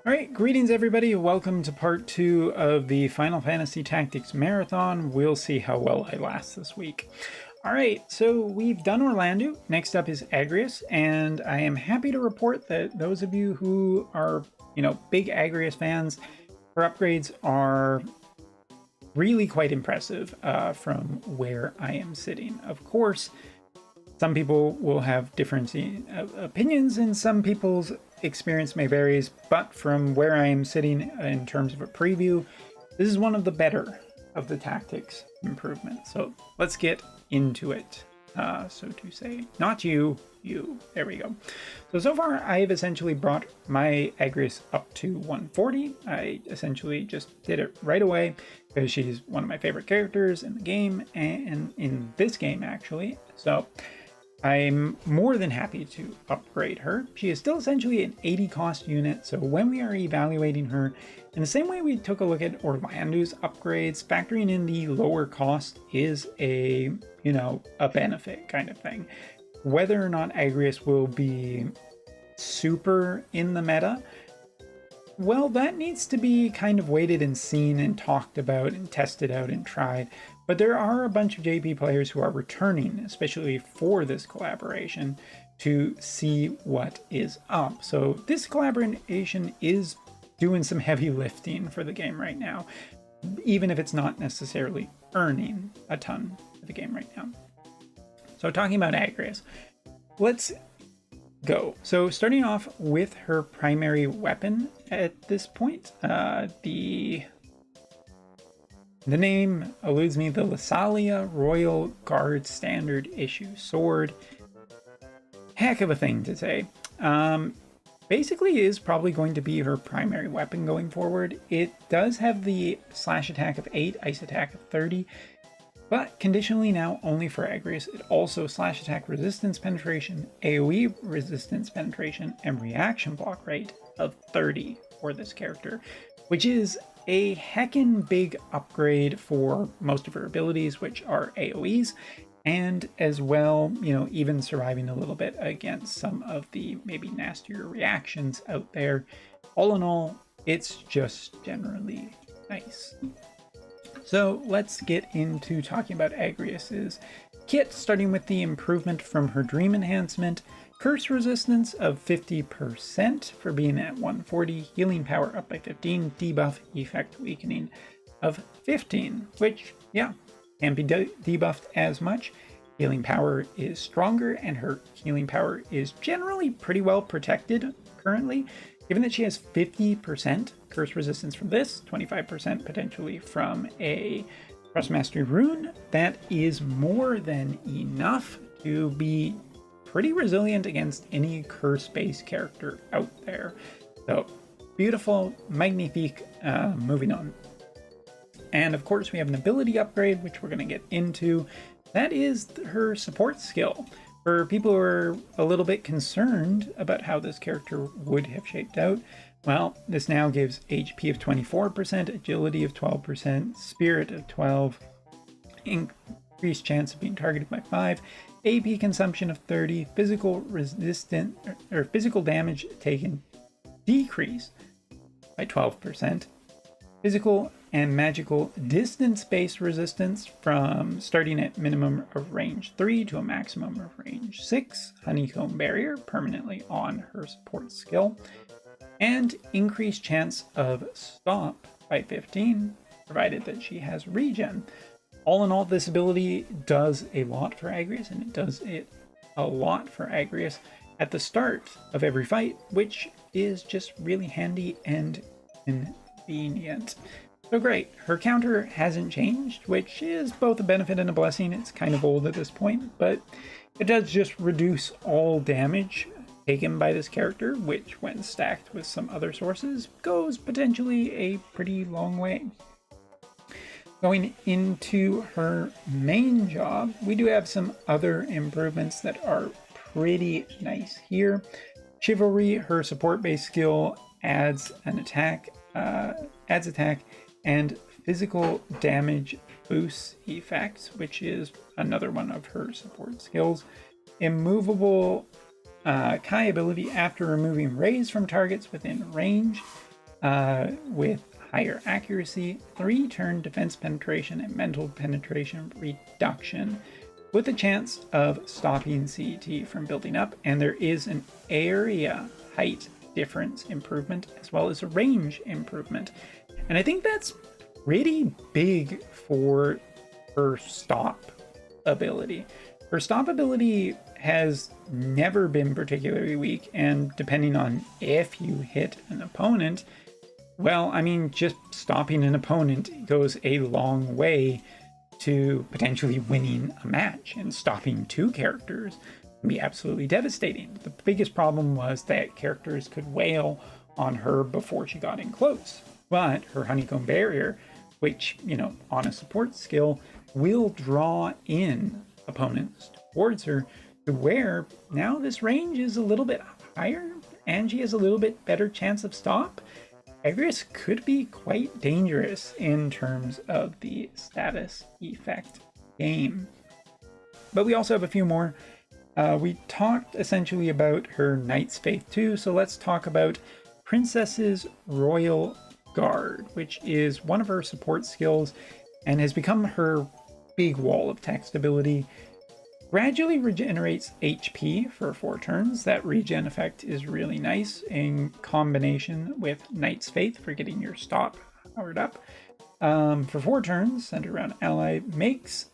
All right, greetings everybody. Welcome to part 2 of the Final Fantasy Tactics Marathon. We'll see how well I last this week. All right, so we've done Orlando. Next up is Agrias, and I am happy to report that those of you who are, big Agrias fans, her upgrades are really quite impressive from where I am sitting. Of course, some people will have different opinions, and some people's experience may vary, but from where I am sitting in terms of a preview, this is one of the better of the tactics improvements. So let's get into it, so to say. Not you. There we go. So far, I have essentially brought my Agrias up to 140. I essentially just did it right away because she's one of my favorite characters in the game, and in this game, actually. So I'm more than happy to upgrade her. She is still essentially an 80 cost unit, so when we are evaluating her, in the same way we took a look at Orlando's upgrades, factoring in the lower cost is a benefit kind of thing. Whether or not Agrias will be super in the meta, well, that needs to be kind of waited and seen and talked about and tested out and tried. But there are a bunch of JP players who are returning, especially for this collaboration, to see what is up. So this collaboration is doing some heavy lifting for the game right now, even if it's not necessarily earning a ton for the game right now. So talking about Agrias, let's go. So starting off with her primary weapon at this point, the name eludes me, the Lasalia Royal Guard Standard Issue Sword. Heck of a thing to say. Basically is probably going to be her primary weapon going forward. It does have the slash attack of 8, ice attack of 30, but conditionally now only for Agrias. It also slash attack resistance penetration, AoE resistance penetration, and reaction block rate of 30 for this character, which is a heckin' big upgrade for most of her abilities, which are AoEs, and as well, even surviving a little bit against some of the maybe nastier reactions out there. All in all, it's just generally nice. So let's get into talking about Agrias's kit, starting with the improvement from her Dream enhancement. Curse resistance of 50% for being at 140, healing power up by 15, debuff effect weakening of 15, which, can't be debuffed as much. Healing power is stronger, and her healing power is generally pretty well protected currently, given that she has 50% curse resistance from this, 25% potentially from a Trust Mastery rune. That is more than enough to be pretty resilient against any curse-based character out there. So, beautiful, magnifique, moving on. And of course we have an ability upgrade, which we're going to get into. That is her support skill. For people who are a little bit concerned about how this character would have shaped out, well, this now gives HP of 24%, agility of 12%, spirit of 12%, increased chance of being targeted by 5%, AP consumption of 30, physical damage taken decreased by 12%, physical and magical distance-based resistance from starting at minimum of range 3 to a maximum of range 6, honeycomb barrier permanently on her support skill, and increased chance of stop by 15, provided that she has regen. All in all, this ability does a lot for Agrias, and it does it a lot for Agrias at the start of every fight, which is just really handy and convenient. So great. Her counter hasn't changed, which is both a benefit and a blessing. It's kind of old at this point, but it does just reduce all damage taken by this character, which when stacked with some other sources goes potentially a pretty long way. Going into her main job, we do have some other improvements that are pretty nice here. Chivalry, her support-based skill, adds attack and physical damage boost effects, which is another one of her support skills. Immovable Kai ability after removing rays from targets within range. with higher accuracy, 3 turn defense penetration and mental penetration reduction, with a chance of stopping CET from building up, and there is an area height difference improvement as well as a range improvement. And I think that's pretty big for her stop ability. Her stop ability has never been particularly weak, and depending on if you hit an opponent, well, I mean, just stopping an opponent goes a long way to potentially winning a match, and stopping 2 characters can be absolutely devastating. The biggest problem was that characters could wail on her before she got in close. But her honeycomb barrier, which, you know, on a support skill, will draw in opponents towards her, to where now this range is a little bit higher and she has a little bit better chance of stop. Agrias could be quite dangerous in terms of the status effect game. But we also have a few more. We talked essentially about her Knight's Faith too, so let's talk about Princess's Royal Guard, which is one of her support skills and has become her big wall of text ability. Gradually regenerates HP for 4 turns. That regen effect is really nice in combination with Knight's Faith for getting your stop powered up. For 4 turns, centered around ally, makes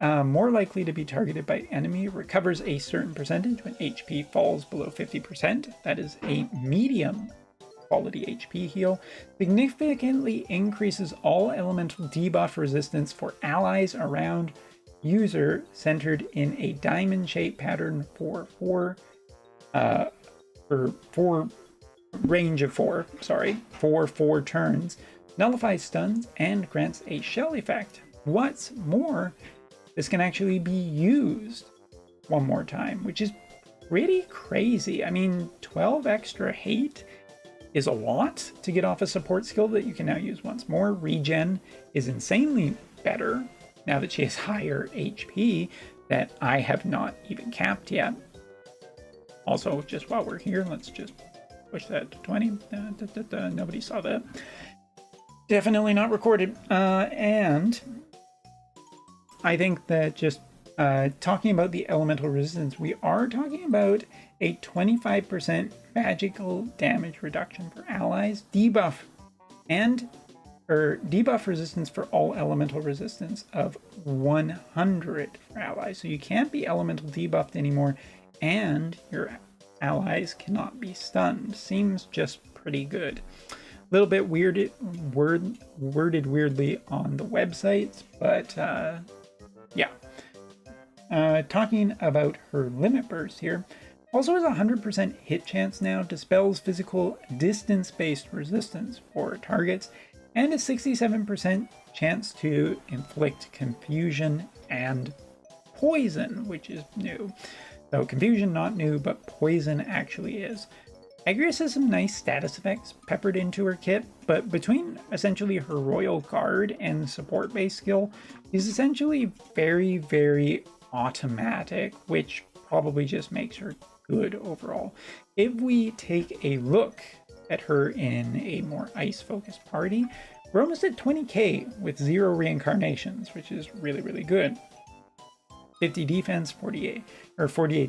more likely to be targeted by enemy, recovers a certain percentage when HP falls below 50%. That is a medium quality HP heal. Significantly increases all elemental debuff resistance for allies around user centered in a diamond shape pattern for 4 range of 4, for 4 turns, nullifies stuns, and grants a shell effect. What's more, this can actually be used one more time, which is pretty crazy. I mean, 12 extra hate is a lot to get off a support skill that you can now use once more. Regen is insanely better now that she has higher HP that I have not even capped yet. Also, just while we're here, let's just push that to 20. Nobody saw that. Definitely not recorded. And I think that just talking about the elemental resistance, we are talking about a 25% magical damage reduction for allies, debuff resistance for all elemental resistance of 100 for allies. So you can't be elemental debuffed anymore, and your allies cannot be stunned. Seems just pretty good. A little bit worded weirdly on the websites, but yeah. Talking about her limit burst here, also has a 100% hit chance now, dispels physical distance-based resistance for targets, and a 67% chance to inflict confusion and poison, which is new. Though confusion not new, but poison actually is. Agrias has some nice status effects peppered into her kit, but between essentially her Royal Guard and support-based skill, is essentially very, very automatic, which probably just makes her good overall. If we take a look at her in a more ice-focused party, we're almost at 20k with 0 reincarnations, which is really, really good. 50 defense, 48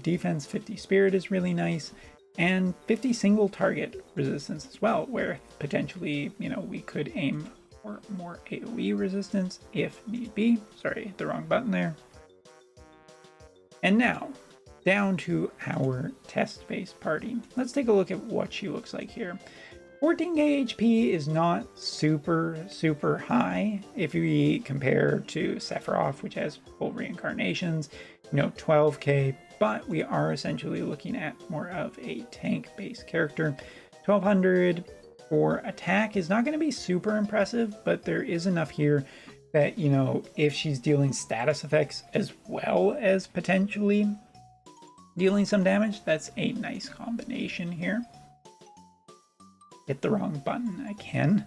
defense, 50 spirit is really nice, and 50 single target resistance as well, where potentially, you know, we could aim for more AoE resistance if need be. Sorry, the wrong button there. And now, down to our test-based party. Let's take a look at what she looks like here. 14k HP is not super high if we compare to Sephiroth, which has full reincarnations, you know, 12k, but we are essentially looking at more of a tank-based character. 1200 for attack is not going to be super impressive, but there is enough here that, you know, if she's dealing status effects as well as potentially dealing some damage, that's a nice combination here. Hit the wrong button again.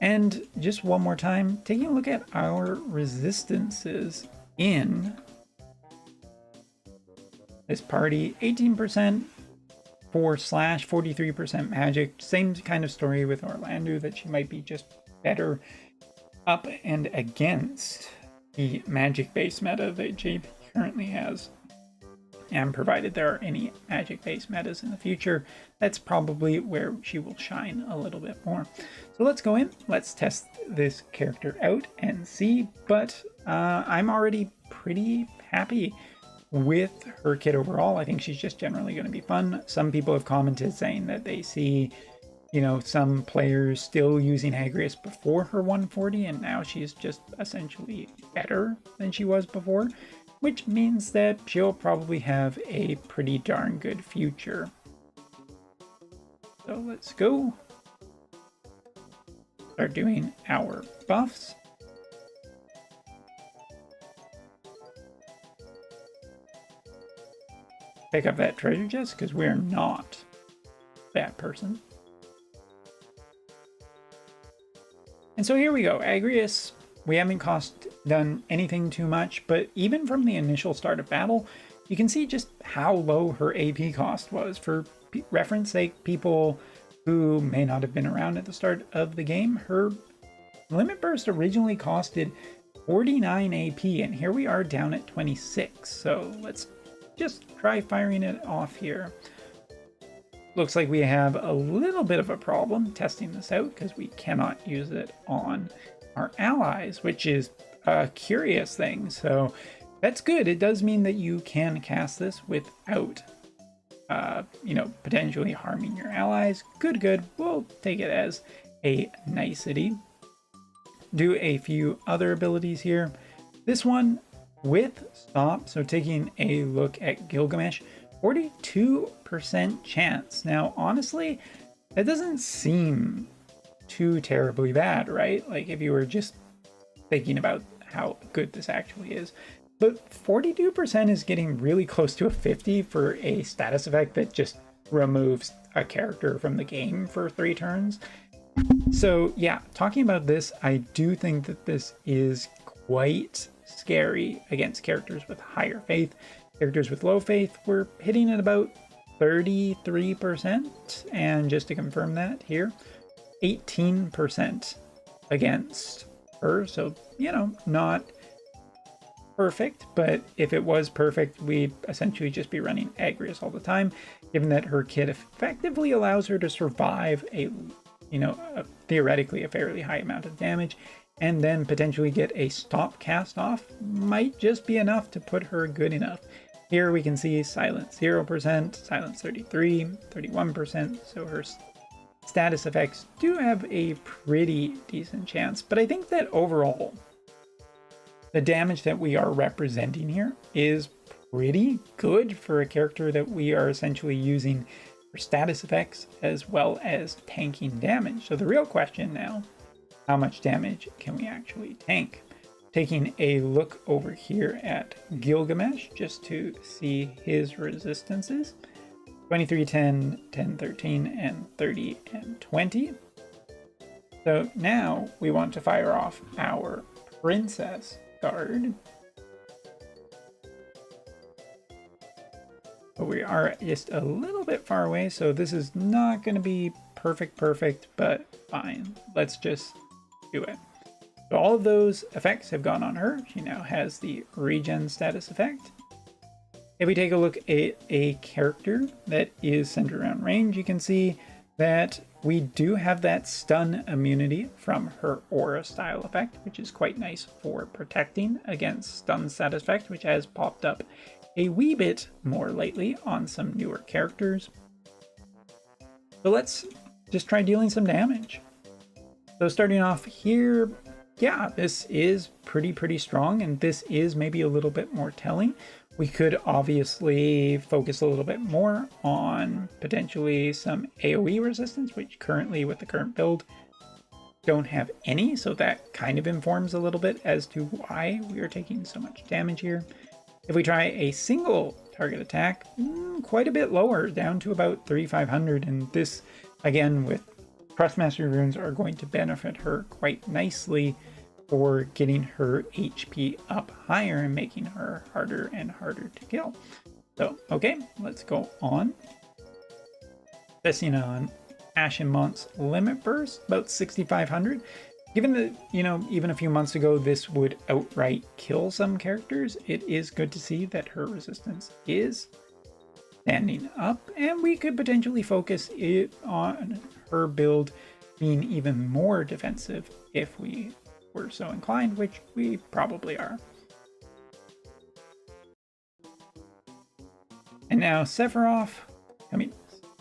And just one more time, taking a look at our resistances in this party, 18%, 44/43% magic. Same kind of story with Orlando, that she might be just better up and against the magic base meta that JP currently has. And provided there are any magic based metas in the future, that's probably where she will shine a little bit more. So let's go in, let's test this character out and see. But I'm already pretty happy with her kit overall. I think she's just generally going to be fun. Some people have commented saying that they see, you know, some players still using Agrias before her 140, and now she's just essentially better than she was before, which means that she'll probably have a pretty darn good future. So let's go. Start doing our buffs. Pick up that treasure chest because we're not that person. And so here we go, Agrias. We haven't done anything too much, but even from the initial start of battle, you can see just how low her AP cost was. For reference sake, people who may not have been around at the start of the game, her limit burst originally costed 49 AP, and here we are down at 26. So let's just try firing it off here. Looks like we have a little bit of a problem testing this out because we cannot use it on our allies, which is a curious thing. So that's good. It does mean that you can cast this without, you know, potentially harming your allies. Good. We'll take it as a nicety. Do a few other abilities here. This one with stop. So taking a look at Gilgamesh, 42% chance. Now, honestly, that doesn't seem too terribly bad, right? Like if you were just thinking about how good this actually is. But 42% is getting really close to a 50 for a status effect that just removes a character from the game for 3 turns. So yeah, talking about this, I do think that this is quite scary against characters with higher faith. Characters with low faith, we're hitting at about 33%. And just to confirm that here, 18% against her. So, you know, not perfect, but if it was perfect, we'd essentially just be running Agrias all the time, given that her kit effectively allows her to survive a, you know, theoretically a fairly high amount of damage, and then potentially get a stop cast off might just be enough to put her good enough. Here we can see silence 0%, silence 33, 31%, so her status effects do have a pretty decent chance. But I think that overall, the damage that we are representing here is pretty good for a character that we are essentially using for status effects as well as tanking damage. So the real question now, how much damage can we actually tank? Taking a look over here at Gilgamesh just to see his resistances. 23, 10, 10, 13, and 30, and 20. So now we want to fire off our Princess Guard. But we are just a little bit far away, so this is not going to be perfect, but fine. Let's just do it. So all of those effects have gone on her. She now has the regen status effect. If we take a look at a character that is centered around range, you can see that we do have that stun immunity from her aura style effect, which is quite nice for protecting against stun status effect, which has popped up a wee bit more lately on some newer characters. So let's just try dealing some damage. So starting off here, yeah, this is pretty strong, and this is maybe a little bit more telling. We could obviously focus a little bit more on potentially some AoE resistance, which currently with the current build don't have any, so that kind of informs a little bit as to why we are taking so much damage here. If we try a single target attack, quite a bit lower, down to about 3,500, and this, again, with Trust Mastery runes are going to benefit her quite nicely for getting her HP up higher and making her harder and harder to kill. So, okay, let's go on. Especially on Ashen Mont's Limit Burst, about 6,500. Given that, even a few months ago, this would outright kill some characters, it is good to see that her resistance is standing up, and we could potentially focus it on her build being even more defensive if we were so inclined, which we probably are. And now Sephiroth,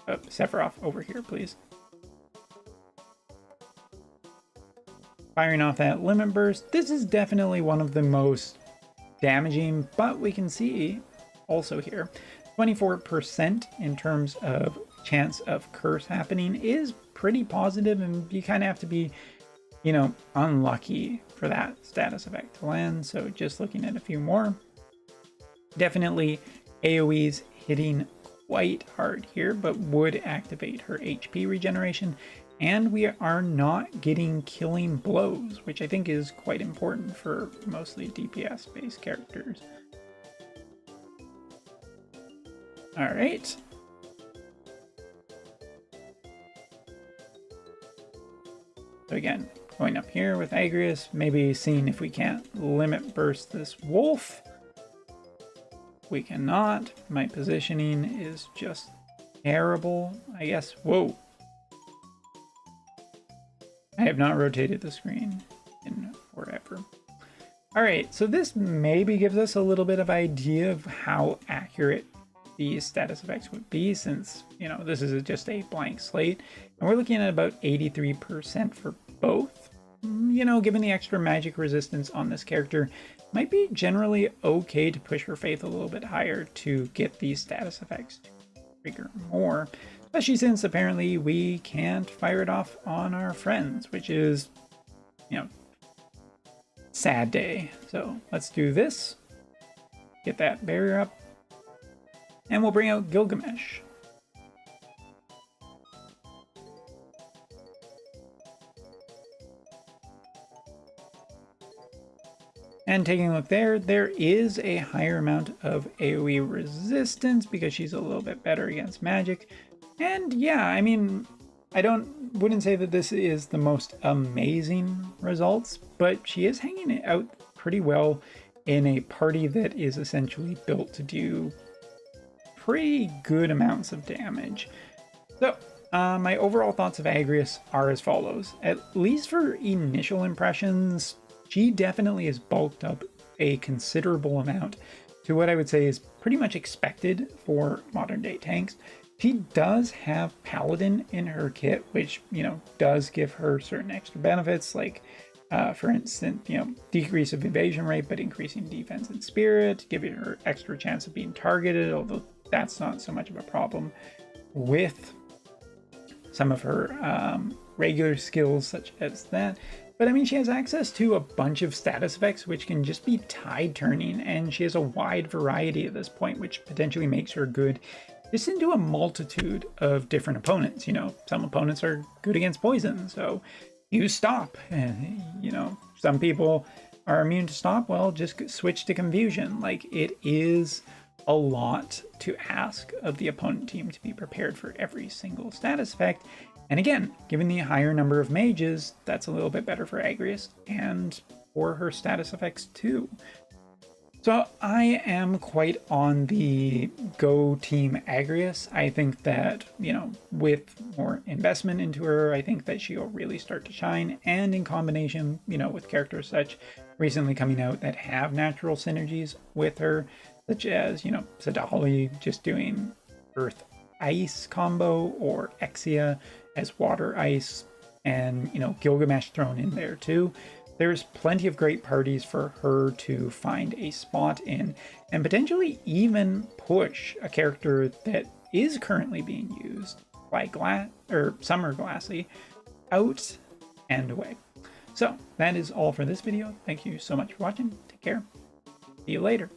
Sephiroth over here, please. Firing off that Limit Burst. This is definitely one of the most damaging, but we can see also here 24% in terms of chance of curse happening is pretty positive, and you kind of have to be, unlucky for that status effect to land. So just looking at a few more, definitely AoE's hitting quite hard here, but would activate her HP regeneration. And we are not getting killing blows, which I think is quite important for mostly DPS-based characters. All right. So again, going up here with Agrias, maybe seeing if we can't limit burst this wolf. We cannot. My positioning is just terrible, I guess. Whoa. I have not rotated the screen in forever. All right, so this maybe gives us a little bit of idea of how accurate these status effects would be, since, this is just a blank slate. And we're looking at about 83% for both. Given the extra magic resistance on this character, might be generally okay to push her faith a little bit higher to get these status effects to trigger more. Especially since apparently we can't fire it off on our friends, which is, sad day. So let's do this. Get that barrier up. And we'll bring out Gilgamesh. And taking a look there is a higher amount of AoE resistance because she's a little bit better against magic. And yeah, I mean, wouldn't say that this is the most amazing results, but she is hanging it out pretty well in a party that is essentially built to do pretty good amounts of damage. So, my overall thoughts of Agrias are as follows. At least for initial impressions, she definitely has bulked up a considerable amount to what I would say is pretty much expected for modern day tanks. She does have Paladin in her kit, which, does give her certain extra benefits, like, for instance, decrease of evasion rate, but increasing defense and spirit, giving her extra chance of being targeted, although that's not so much of a problem with some of her regular skills, such as that. But I mean, she has access to a bunch of status effects, which can just be tide turning, and she has a wide variety at this point, which potentially makes her good just into a multitude of different opponents. Some opponents are good against poison, so use stop. And, some people are immune to stop, well, just switch to confusion. Like, it is a lot to ask of the opponent team to be prepared for every single status effect. And again, given the higher number of mages, that's a little bit better for Agrias and for her status effects too. So I am quite on the go team Agrias. I think that, with more investment into her, I think that she'll really start to shine. And in combination, with characters such recently coming out that have natural synergies with her, such as, Sadali just doing Earth Ice combo, or Exia as Water Ice, and, Gilgamesh thrown in there too. There's plenty of great parties for her to find a spot in, and potentially even push a character that is currently being used by Summer Glassy out and away. So that is all for this video. Thank you so much for watching. Take care. See you later.